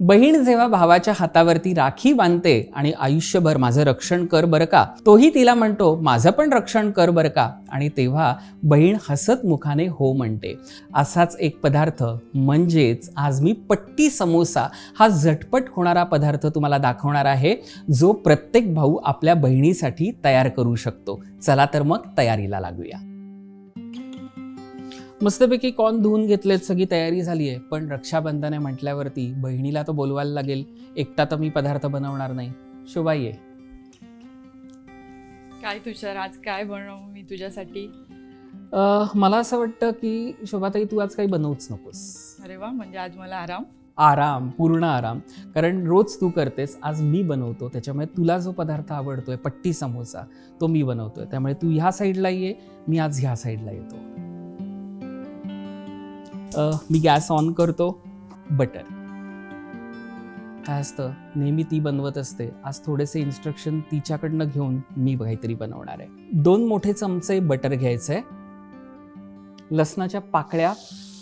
बहीण जेव्हा भावाच्या हातावरती राखी बांधते आणि आयुष्यभर माझं रक्षण कर बरं का, तोही तिला म्हणतो माझं पण रक्षण कर बरं का, आणि तेव्हा बहीण हसत मुखाने हो म्हणते. असाच एक पदार्थ म्हणजेच आज मी पट्टी समोसा हा झटपट होणारा पदार्थ तुम्हाला दाखवणार आहे, जो प्रत्येक भाऊ आपल्या बहिणीसाठी तयार करू शकतो. चला तर मग तयारीला लागूया. मस्तपैकी कॉर्न धुवून घेतलेत, सगळी तयारी झाली आहे. पण रक्षाबंधन आहे म्हटल्यावरती बहिणीला तो बोलवायला लागेल. एकटा तर मी पदार्थ बनवणार नाही. शोभा ये. काय तुषार, आज काय बनवू मी तुझ्यासाठी? मला असं वाटतं की शोभाताई तू आज काही बनवूच नकोस. अरे वा, म्हणजे आज मला आराम. आराम, पूर्ण आराम. कारण रोज तू करतेस, आज मी बनवतो. त्याच्यामुळे तुला जो पदार्थ आवडतोय पट्टी समोसा तो मी बनवतोय. त्यामुळे तू ह्या साईडला ये, मी आज ह्या साईडला येतो. मी गॅस ऑन करतो. बटर काय असतं, नेहमी ती बनवत असते. आज थोडेसे इन्स्ट्रक्शन तिच्याकडनं घेऊन मी काहीतरी बनवणार आहे. 2 मोठे चमचे बटर घ्यायचंय. लसणाच्या पाकळ्या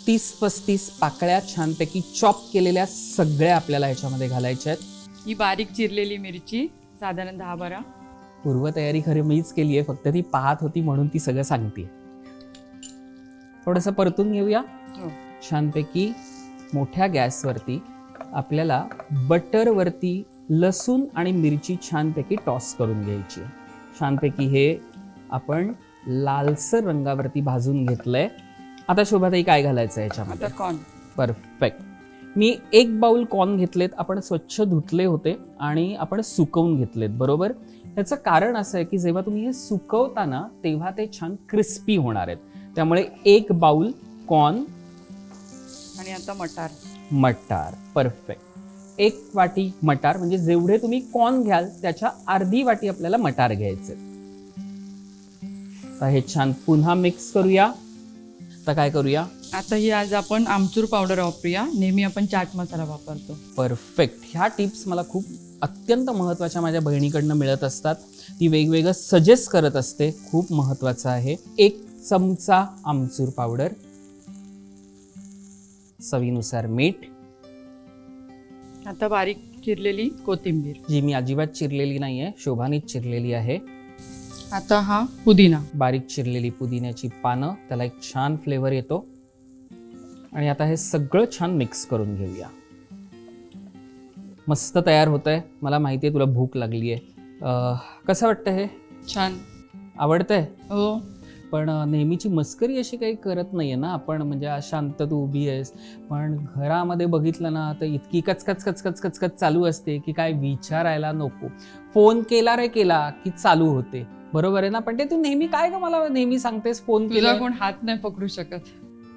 30-35 पाकळ्या छानपैकी चॉप केलेल्या सगळ्या आपल्याला ह्याच्यामध्ये घालायच्या आहेत. ही बारीक चिरलेली मिरची साधारण 10-12. पूर्वतयारी खरी मीच केली आहे, फक्त ती पाहत होती म्हणून ती सगळं सांगते. थोडंसं परतून घेऊया. छानपैकी मोठ्या गॅसवरती आपल्याला बटरवरती लसूण आणि मिरची छानपैकी टॉस करून घ्यायची. छानपैकी हे आपण लालसर रंगावरती भाजून घेतलंय. आता शोभाताई काय घालायचं याच्यामध्ये? आता कॉर्न. परफेक्ट. मी 1 बाउल कॉर्न घेतलेत. आपण स्वच्छ धुतले होते आणि आपण सुकवून घेतलेत, बरोबर. त्याचं कारण असं आहे की जेव्हा तुम्ही हे सुकवताना तेव्हा ते छान क्रिस्पी होणार आहेत. त्यामुळे 1 बाउल कॉर्न आणि आता मटार. मटार परफेक्ट. 1 वाटी मटार, म्हणजे जेवढे तुम्ही कॉर्न घ्याल त्याच्या अर्धी वाटी आपल्याला मटार घ्यायचे. तर हे छान पुन्हा मिक्स करूया. आता काय करूया? आता ही आज आपण आमचूर पावडर वापरूया. नेहमी आपण चाट मसाला वापरतो. परफेक्ट. ह्या टिप्स मला खूप अत्यंत महत्त्वाच्या माझ्या बहिणीकडनं मिळत असतात. ती वेगवेगळं सजेस्ट करत असते. खूप महत्त्वाचं आहे. 1 चमचा आमचूर पावडर, चवीनुसार मीठ. आता बारीक चिरलेली कोथिंबीर, जी मी अजिबात चिरलेली नाहीये, शोभानीच चिरलेली आहे. आता हा पुदिना, बारीक चिरलेली पुदिन्याची पानं, त्याला एक छान फ्लेवर येतो. आणि आता हे सगळं छान मिक्स करून घेऊया. मस्त तयार होतंय. मला माहिती आहे तुला भूक लागली आहे. कसं वाटतं हे? छान आवडतंय? हो. पण नेहमीची मस्करी अशी काही करत नाहीये ना आपण, म्हणजे आज शांत तू उभी आहेस, पण घरामध्ये बघितलं ना तर इतकी कचकच कचकच कचकच चालू असते की काय विचारायला नको. फोन केला रे केला की चालू होते, बरोबर आहे ना. पण ते तू नेहमी काय ग मला नेहमी सांगतेस फोन केला. तुला कोण हात नाही पकडू शकत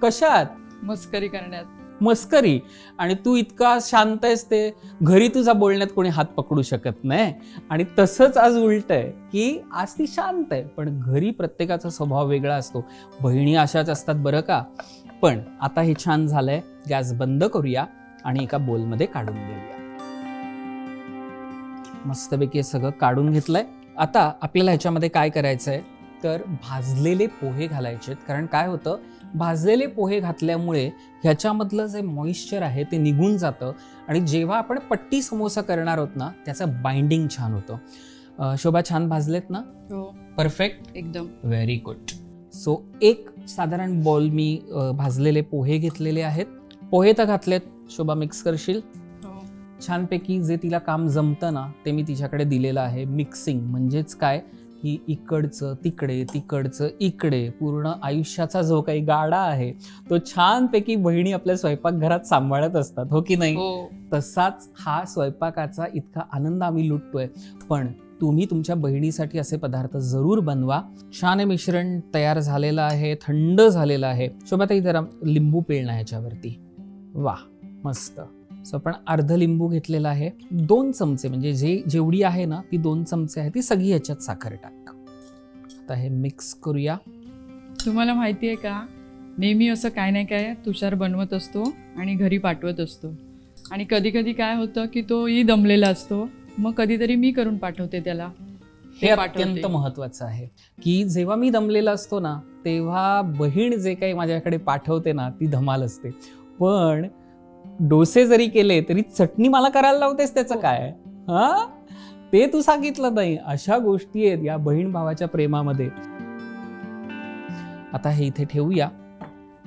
कशात? मस्करी करण्यात. मस्करी. आणि तू इतका शांत आहेस, ते घरी तुझा बोलण्यात कोणी हात पकडू शकत नाही. आणि तसंच आज उलट आहे की आज ती शांत आहे, पण घरी प्रत्येकाचा स्वभाव वेगळा असतो. बहिणी अशाच असतात बरं का. पण आता हे छान झालंय. गॅस बंद करूया आणि एका बोलमध्ये काढून घेऊया. मस्तपैकी हे सगळं काढून घेतलंय. आता आपल्याला ह्याच्यामध्ये काय करायचंय तर भाजलेले पोहे घालायचे. कारण काय होतं, भाजलेले पोहे घातल्यामुळे ह्याच्यामधलं जे मॉइश्चर आहे ते निघून जातं आणि जेव्हा आपण पट्टी समोसा करणार आहोत ना त्याचं बाइंडिंग छान होतं. शोभा, छान भाजलेत ना? हो. परफेक्ट. एकदम. Very good. सो 1 साधारण बॉल मी भाजलेले पोहे घेतलेले आहेत. पोहे तर घातलेत. शोभा, मिक्स करशील? हो. छानपैकी जे तिला काम जमतं ना ते मी तिच्याकडे दिलेलं आहे. मिक्सिंग म्हणजेच काय की इकडचं तिकडे, तिकडचं इकडे, पूर्ण आयुष्याचा जो काही गाडा आहे तो छानपैकी बहिणी आपल्या स्वयंपाकघरात सांभाळत असतात, हो की नाही? हो. तसाच हा स्वयंपाकाचा इतका आनंद आम्ही लुटतोय. पण तुम्ही तुमच्या बहिणीसाठी असे पदार्थ जरूर बनवा. छान हे मिश्रण तयार झालेलं आहे, थंड झालेलं आहे. शोभाताई जरा लिंबू पिळणं ह्याच्यावरती. वा, मस्त. सो आपण अर्ध लिंबू घेतलेला आहे. 2 चमचे, म्हणजे जेवढी आहे ना ती 2 चमचे आहे, ती सगळी ह्याच्यात साखर टाक. आता हे मिक्स करूया. तुम्हाला माहिती आहे का, नेहमी असं काय नाही काय तुषार बनवत असतो आणि घरी पाठवत असतो. आणि कधी कधी काय होतं की तोही दमलेला असतो, मग कधीतरी मी करून पाठवते त्याला. हे अत्यंत महत्वाचं आहे की जेव्हा मी दमलेला असतो ना तेव्हा बहीण जे काही माझ्याकडे पाठवते ना ती धमाल असते. पण डोसे जरी केले तरी चटणी मला करायला लावतेस, त्याचं काय? हा, ते तू सांगितलं नाही. अशा गोष्टी आहेत या बहीण भावाच्या प्रेमामध्ये. आता हे इथे ठेवूया.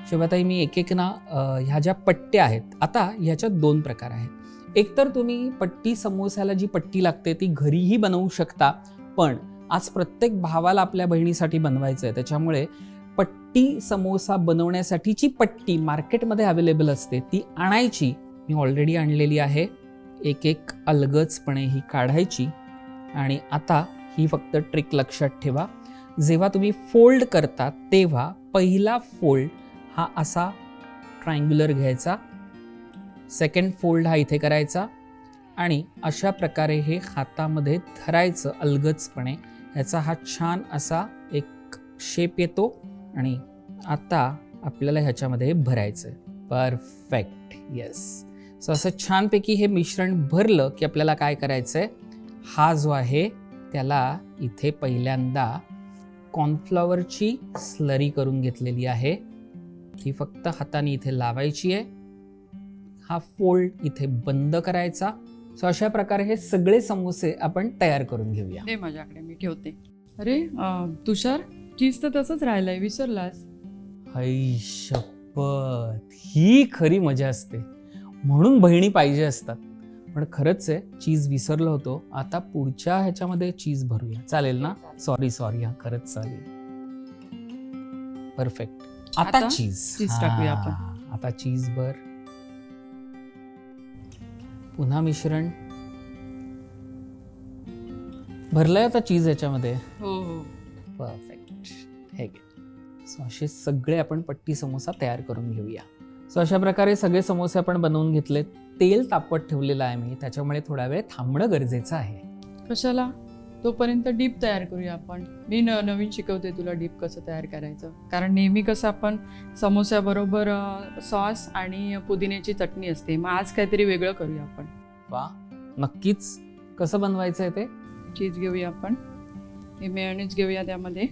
शोभाताई, मी एक ना ह्या ज्या पट्ट्या आहेत, आता ह्याच्यात 2 प्रकार आहेत. एकतर तुम्ही पट्टी समोस्याला जी पट्टी लागते ती घरीही बनवू शकता, पण आज प्रत्येक भावाला आपल्या बहिणीसाठी बनवायचं आहे, त्याच्यामुळे पट्टी समोसा बनवण्यासाठीची पट्टी मार्केटमध्ये अवेलेबल असते, ती आणायची. मी ऑलरेडी आणलेली आहे. एक अलगदपणे ही काढायची. आणि आता ही फक्त ट्रिक लक्षात ठेवा, जेव्हा तुम्ही फोल्ड करता तेव्हा पहिला फोल्ड हा असा ट्रायंग्युलर घ्यायचा, सेकंड फोल्ड हा इथे करायचा आणि अशा प्रकारे हे हातामध्ये धरायचं अलगदपणे. ह्याचा हा छान असा एक शेप येतो आणि आता आपल्याला ह्याच्यामध्ये भरायचं आहे. Perfect, yes. सो असं छानपैकी हे मिश्रण भरलं की आपल्याला काय करायचं आहे, हा जो आहे त्याला इथे पहिल्यांदा कॉर्नफ्लॉवरची स्लरी करून घेतलेली आहे, ती फक्त हाताने इथे लावायची आहे. हा फोल्ड इथे बंद करायचा. सो अशा प्रकारे हे सगळे समोसे आपण तयार करून घेऊया. दे माझ्याकडे, मी ठेवते. अरे तुषार, चीज तर तसंच राहिलंय, विसरलास. आई शपथ, ही खरी मजा असते. म्हणून बहिणी पाहिजे असतात. पण खरंच आहे, चीज विसरलो होतो. आता पुढच्या ह्याच्यामध्ये चीज भरूया, चालेल ना? सॉरी, हा खरंच चालेल. परफेक्ट. आता चीज टाकूया आपण. आता चीज भर. पुन्हा मिश्रण भरलंय आता चीज याच्यामध्ये. हो. परफेक्ट. हे घे. सो असे सगळे आपण पट्टी समोसा तयार करून घेऊया. सो अशा प्रकारे सगळे समोसे आपण बनवून घेतले. तेल तापत ठेवलेलं आहे मी, त्याच्यामुळे थोडा वेळ थांबणं गरजेचं आहे. कशाला? तोपर्यंत डीप तयार करूया आपण. मी नवीन शिकवते तुला डीप कसं तयार करायचं. कारण नेहमी कसं आपण समोस्याबरोबर सॉस आणि पुदिन्याची चटणी असते, मग आज काहीतरी वेगळं करूया आपण. वा, नक्कीच. कसं बनवायचं आहे ते? चीज घेऊया आपण, हे मेयोनीज घेऊया त्यामध्ये,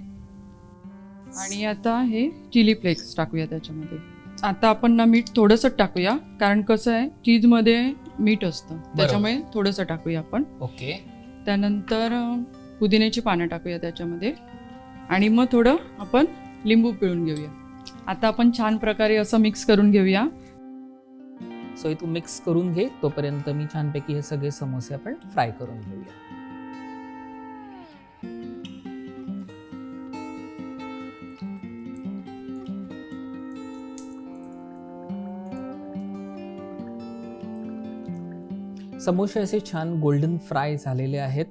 आणि आता हे चिली फ्लेक्स टाकूया त्याच्यामध्ये. आता आपण ना मीठ थोडंसं टाकूया, कारण कसं आहे चीजमध्ये मीठ असतं, त्याच्यामुळे थोडंसं टाकूया आपण. ओके. त्यानंतर पुदिन्याची पानं टाकूया त्याच्यामध्ये, आणि मग थोडं आपण लिंबू पिळून घेऊया. आता आपण छान प्रकारे असं मिक्स करून घेऊया. सो हे तू मिक्स करून घे, तोपर्यंत मी छानपैकी हे सगळे समोसे आपण फ्राय करून घेऊया. समोसे असे छान गोल्डन फ्राय झालेले आहेत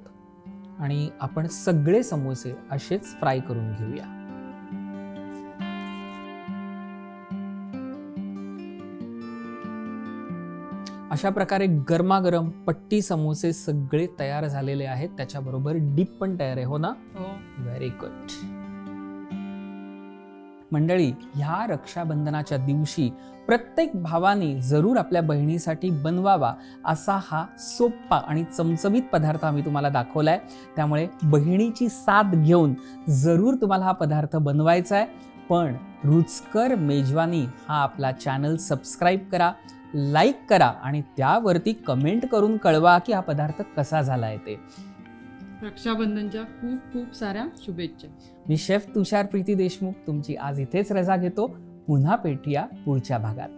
आणि आपण सगळे समोसे असेच फ्राय करून घेऊया. अशा प्रकारे गरमागरम पट्टी समोसे सगळे तयार झालेले आहेत. त्याच्याबरोबर डीप पण तयार आहे, हो ना? हो. Very good. मंडळी, ह्या रक्षाबंधनाच्या दिवशी प्रत्येक भावाने जरूर आपल्या बहिणीसाठी बनवावा असा हा सोपा आणि चमचमीत पदार्थ आम्ही तुम्हाला दाखवलाय. त्यामुळे बहिणीची साथ घेऊन जरूर तुम्हाला हा पदार्थ बनवायचा आहे. पण रुचकर मेजवानी हा आपला चॅनल सबस्क्राईब करा, लाईक करा आणि त्यावरती कमेंट करून कळवा की हा पदार्थ कसा झाला आहे ते. रक्षाबंधनच्या खूप खूप साऱ्या शुभेच्छा. मी शेफ तुषार प्रीती देशमुख तुमची आज इथेच रजा घेतो. पुन्हा भेटूया पुढच्या भागात.